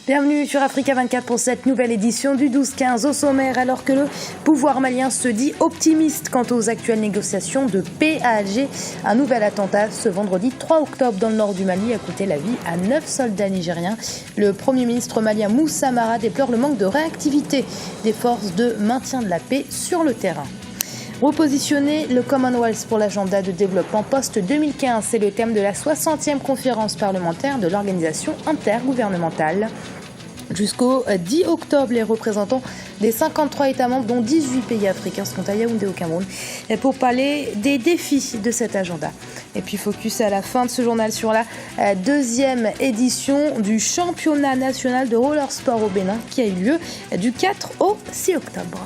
Bienvenue sur Africa 24 pour cette nouvelle édition du 12-15 au sommaire. Alors que le pouvoir malien se dit optimiste quant aux actuelles négociations de paix à Alger, un nouvel attentat ce vendredi 3 octobre dans le nord du Mali a coûté la vie à 9 soldats nigériens. Le Premier ministre malien Moussa Mara déplore le manque de réactivité des forces de maintien de la paix sur le terrain. Repositionner le Commonwealth pour l'agenda de développement post-2015, c'est le thème de la 60e conférence parlementaire de l'organisation intergouvernementale. Jusqu'au 10 octobre, les représentants des 53 États membres, dont 18 pays africains, seront à Yaoundé au Cameroun pour parler des défis de cet agenda. Et puis focus à la fin de ce journal sur la deuxième édition du championnat national de roller sport au Bénin qui a eu lieu du 4 au 6 octobre.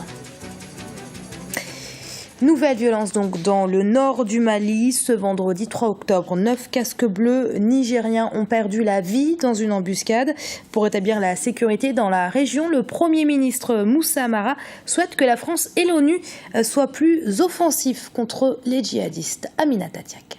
Nouvelle violence donc dans le nord du Mali. Ce vendredi 3 octobre, 9 casques bleus nigériens ont perdu la vie dans une embuscade. Pour rétablir la sécurité dans la région, le Premier ministre Moussa Mara souhaite que la France et l'ONU soient plus offensifs contre les djihadistes. Aminata Diak.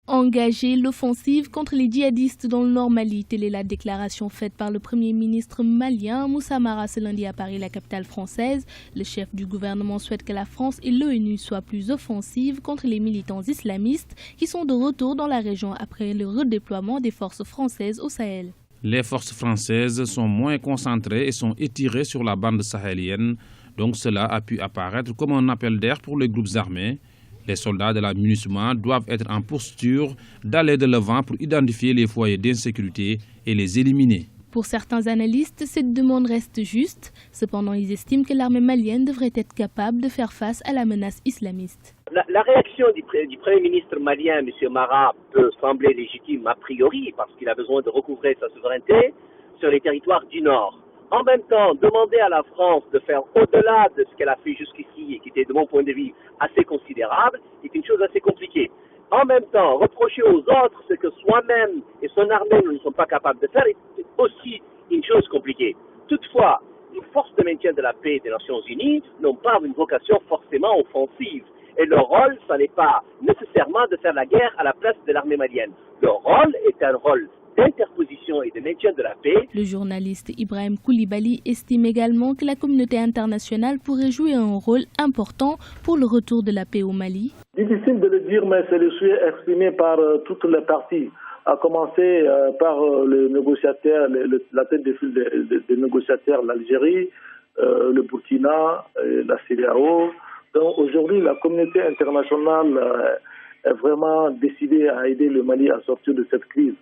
Engager l'offensive contre les djihadistes dans le nord Mali, telle est la déclaration faite par le Premier ministre malien Moussa Mara ce lundi à Paris, la capitale française. Le chef du gouvernement souhaite que la France et l'ONU soient plus offensives contre les militants islamistes qui sont de retour dans la région après le redéploiement des forces françaises au Sahel. Les forces françaises sont moins concentrées et sont étirées sur la bande sahélienne, donc cela a pu apparaître comme un appel d'air pour les groupes armés. Les soldats de la MINUSMA doivent être en posture d'aller de l'avant pour identifier les foyers d'insécurité et les éliminer. Pour certains analystes, cette demande reste juste. Cependant, ils estiment que l'armée malienne devrait être capable de faire face à la menace islamiste. La réaction du Premier ministre malien, M. Mara, peut sembler légitime a priori parce qu'il a besoin de recouvrer sa souveraineté sur les territoires du Nord. En même temps, demander à la France de faire au-delà de ce qu'elle a fait jusqu'ici et qui était de mon point de vue assez considérable est une chose assez compliquée. En même temps, reprocher aux autres ce que soi-même et son armée ne sont pas capables de faire est aussi une chose compliquée. Toutefois, les forces de maintien de la paix des Nations Unies n'ont pas une vocation forcément offensive. Et leur rôle, ce n'est pas nécessairement de faire la guerre à la place de l'armée malienne. Leur rôle est un rôle d'interposition et de maintien de la paix. Le journaliste Ibrahim Koulibaly estime également que la communauté internationale pourrait jouer un rôle important pour le retour de la paix au Mali. Difficile de le dire, mais c'est le souhait exprimé par toutes les parties, à commencer par le négociateur, la tête de file des négociateurs, l'Algérie, le Burkina, la CEDEAO. Donc aujourd'hui, la communauté internationale est vraiment décidée à aider le Mali à sortir de cette crise.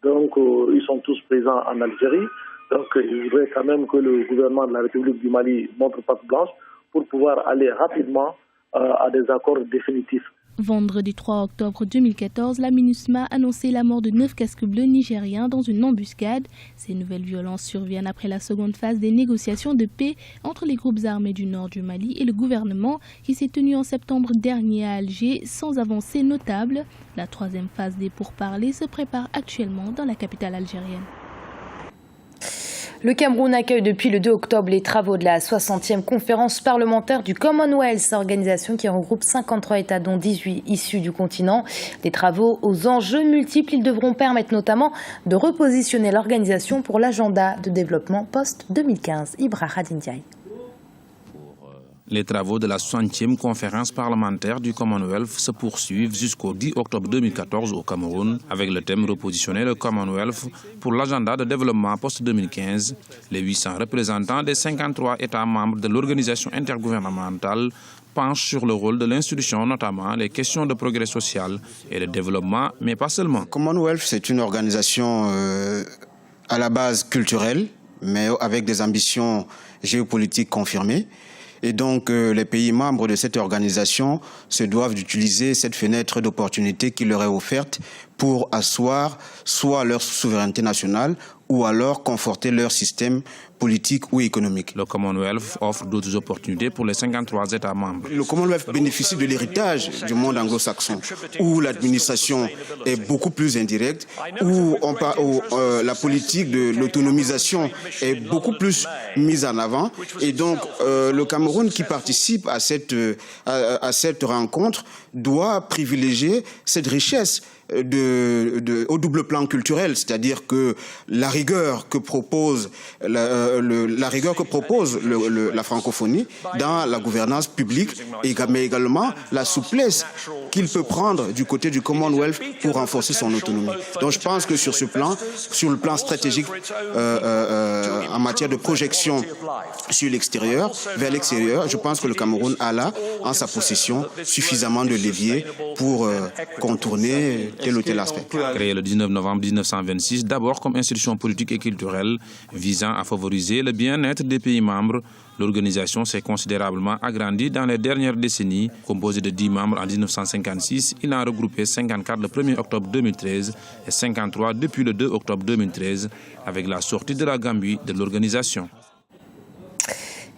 Donc, ils sont tous présents en Algérie. Donc, je voudrais quand même que le gouvernement de la République du Mali montre patte blanche pour pouvoir aller rapidement à des accords définitifs. Vendredi 3 octobre 2014, la MINUSMA a annoncé la mort de 9 casques bleus nigériens dans une embuscade. Ces nouvelles violences surviennent après la seconde phase des négociations de paix entre les groupes armés du nord du Mali et le gouvernement qui s'est tenu en septembre dernier à Alger sans avancée notable. La troisième phase des pourparlers se prépare actuellement dans la capitale algérienne. Le Cameroun accueille depuis le 2 octobre les travaux de la 60e conférence parlementaire du Commonwealth, organisation qui regroupe 53 États dont 18 issus du continent. Des travaux aux enjeux multiples, ils devront permettre notamment de repositionner l'organisation pour l'agenda de développement post-2015. Ibrahim Ndiaye. Les travaux de la 60e conférence parlementaire du Commonwealth se poursuivent jusqu'au 10 octobre 2014 au Cameroun, avec le thème « Repositionner le Commonwealth pour l'agenda de développement post-2015 ». Les 800 représentants des 53 États membres de l'organisation intergouvernementale penchent sur le rôle de l'institution, notamment les questions de progrès social et de développement, mais pas seulement. Commonwealth, c'est une organisation à la base culturelle, mais avec des ambitions géopolitiques confirmées. Et donc, les pays membres de cette organisation se doivent d'utiliser cette fenêtre d'opportunité qui leur est offerte pour asseoir soit leur souveraineté nationale ou alors conforter leur système politique ou économique. Le Commonwealth offre d'autres opportunités pour les 53 États membres. Le Commonwealth bénéficie de l'héritage du monde anglo-saxon, où l'administration est beaucoup plus indirecte, où la politique de l'autonomisation est beaucoup plus mise en avant. Et donc, le Cameroun qui participe à cette rencontre doit privilégier cette richesse au double plan culturel, c'est-à-dire que la rigueur que propose la francophonie dans la gouvernance publique, mais également la souplesse qu'il peut prendre du côté du Commonwealth pour renforcer son autonomie. Donc je pense que sur le plan stratégique, en matière de projection sur l'extérieur, vers l'extérieur, je pense que le Cameroun a là, en sa possession, suffisamment de leviers pour contourner tel ou tel aspect. Créé le 19 novembre 1926, d'abord comme institution politique et culturelle visant à favoriser le bien-être des pays membres, l'organisation s'est considérablement agrandie dans les dernières décennies. Composée de 10 membres en 1956, il en a regroupé 54 le 1er octobre 2013 et 53 depuis le 2 octobre 2013, avec la sortie de la Gambie de l'organisation.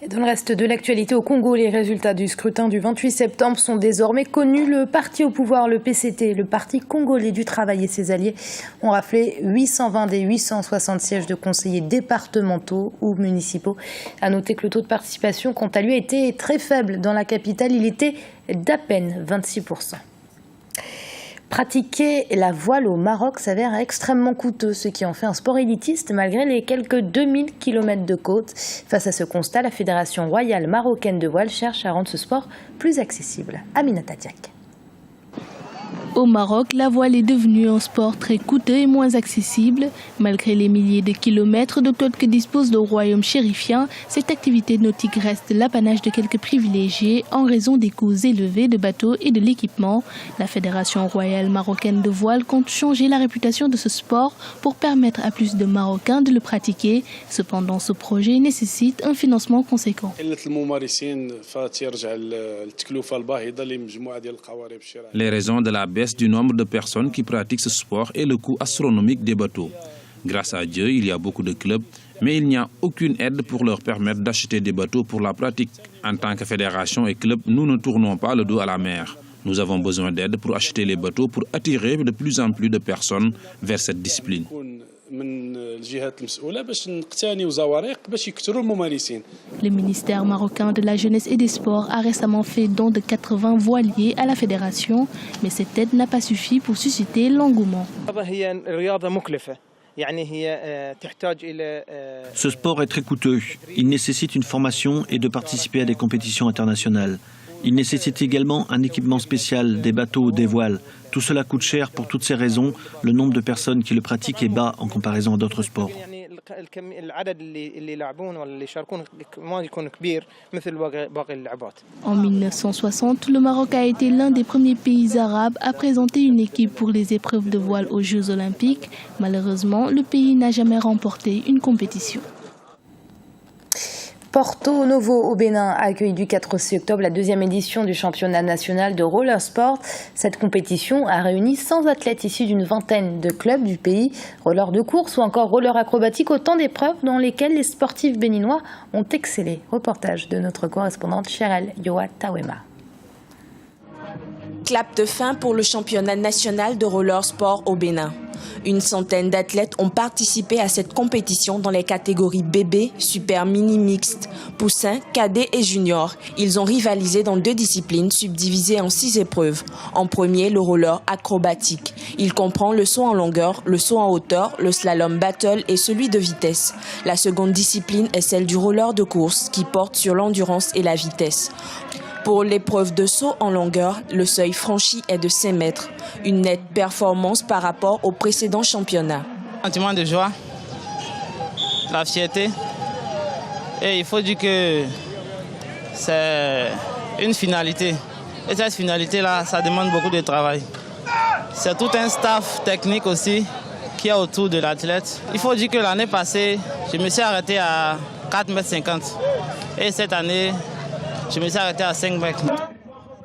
Et dans le reste de l'actualité au Congo, les résultats du scrutin du 28 septembre sont désormais connus. Le parti au pouvoir, le PCT, le Parti congolais du travail et ses alliés ont raflé 820 des 860 sièges de conseillers départementaux ou municipaux. À noter que le taux de participation, quant à lui, était très faible. Dans la capitale, il était d'à peine 26%. Pratiquer la voile au Maroc s'avère extrêmement coûteux, ce qui en fait un sport élitiste malgré les quelques 2000 km de côte. Face à ce constat, la Fédération royale marocaine de voile cherche à rendre ce sport plus accessible. Aminata Diak. Au Maroc, la voile est devenue un sport très coûteux et moins accessible. Malgré les milliers de kilomètres de côte que dispose le royaume chérifien, cette activité nautique reste l'apanage de quelques privilégiés en raison des coûts élevés de bateaux et de l'équipement. La Fédération royale marocaine de voile compte changer la réputation de ce sport pour permettre à plus de Marocains de le pratiquer. Cependant, ce projet nécessite un financement conséquent. Les raisons de la baisse du nombre de personnes qui pratiquent ce sport et le coût astronomique des bateaux. Grâce à Dieu, il y a beaucoup de clubs, mais il n'y a aucune aide pour leur permettre d'acheter des bateaux pour la pratique. En tant que fédération et club, nous ne tournons pas le dos à la mer. Nous avons besoin d'aide pour acheter les bateaux pour attirer de plus en plus de personnes vers cette discipline. Le ministère marocain de la Jeunesse et des Sports a récemment fait don de 80 voiliers à la fédération, mais cette aide n'a pas suffi pour susciter l'engouement. Ce sport est très coûteux. Il nécessite une formation et de participer à des compétitions internationales. Il nécessite également un équipement spécial, des bateaux, des voiles. Tout cela coûte cher pour toutes ces raisons. Le nombre de personnes qui le pratiquent est bas en comparaison à d'autres sports. En 1960, le Maroc a été l'un des premiers pays arabes à présenter une équipe pour les épreuves de voile aux Jeux olympiques. Malheureusement, le pays n'a jamais remporté une compétition. Porto Novo au Bénin a accueilli du 4 au 6 octobre la deuxième édition du championnat national de roller sport. Cette compétition a réuni 100 athlètes issus d'une vingtaine de clubs du pays, roller de course ou encore roller acrobatique, autant d'épreuves dans lesquelles les sportifs béninois ont excellé. Reportage de notre correspondante Cheryl Yoa Tawema. Clap de fin pour le championnat national de roller sport au Bénin. Une centaine d'athlètes ont participé à cette compétition dans les catégories bébé, super mini mixte, poussin, cadet et junior. Ils ont rivalisé dans 2 disciplines subdivisées en 6 épreuves. En premier, le roller acrobatique. Il comprend le saut en longueur, le saut en hauteur, le slalom battle et celui de vitesse. La seconde discipline est celle du roller de course qui porte sur l'endurance et la vitesse. Pour l'épreuve de saut en longueur, le seuil franchi est de 5 mètres. Une nette performance par rapport au précédent championnat. Sentiment de joie, la fierté. Et il faut dire que c'est une finalité. Et cette finalité-là, ça demande beaucoup de travail. C'est tout un staff technique aussi qui est autour de l'athlète. Il faut dire que l'année passée, je me suis arrêté à 4,50 m. Et cette année, je me suis arrêté à 5 mètres.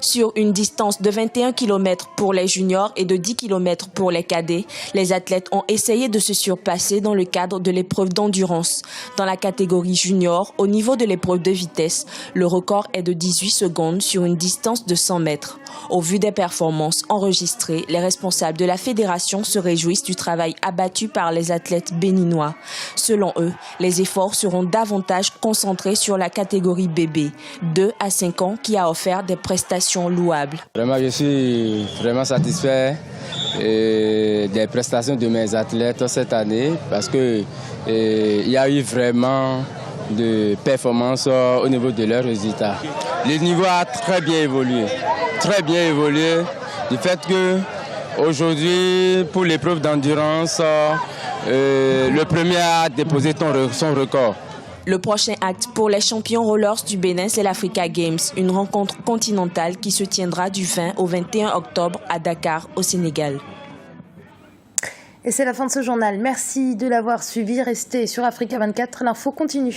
Sur une distance de 21 km pour les juniors et de 10 km pour les cadets, les athlètes ont essayé de se surpasser dans le cadre de l'épreuve d'endurance. Dans la catégorie junior, au niveau de l'épreuve de vitesse, le record est de 18 secondes sur une distance de 100 mètres. Au vu des performances enregistrées, les responsables de la fédération se réjouissent du travail abattu par les athlètes béninois. Selon eux, les efforts seront davantage concentrés sur la catégorie bébé, 2 à 5 ans, qui a offert des prestations prestation louable. Vraiment, je suis vraiment satisfait des prestations de mes athlètes cette année parce que il y a eu vraiment de performances au niveau de leurs résultats. Le niveau a très bien évolué du fait que aujourd'hui, pour l'épreuve d'endurance, le premier a déposé son record. Le prochain acte pour les champions rollers du Bénin, c'est l'Africa Games, une rencontre continentale qui se tiendra du 20 au 21 octobre à Dakar, au Sénégal. Et c'est la fin de ce journal. Merci de l'avoir suivi. Restez sur Africa 24, l'info continue.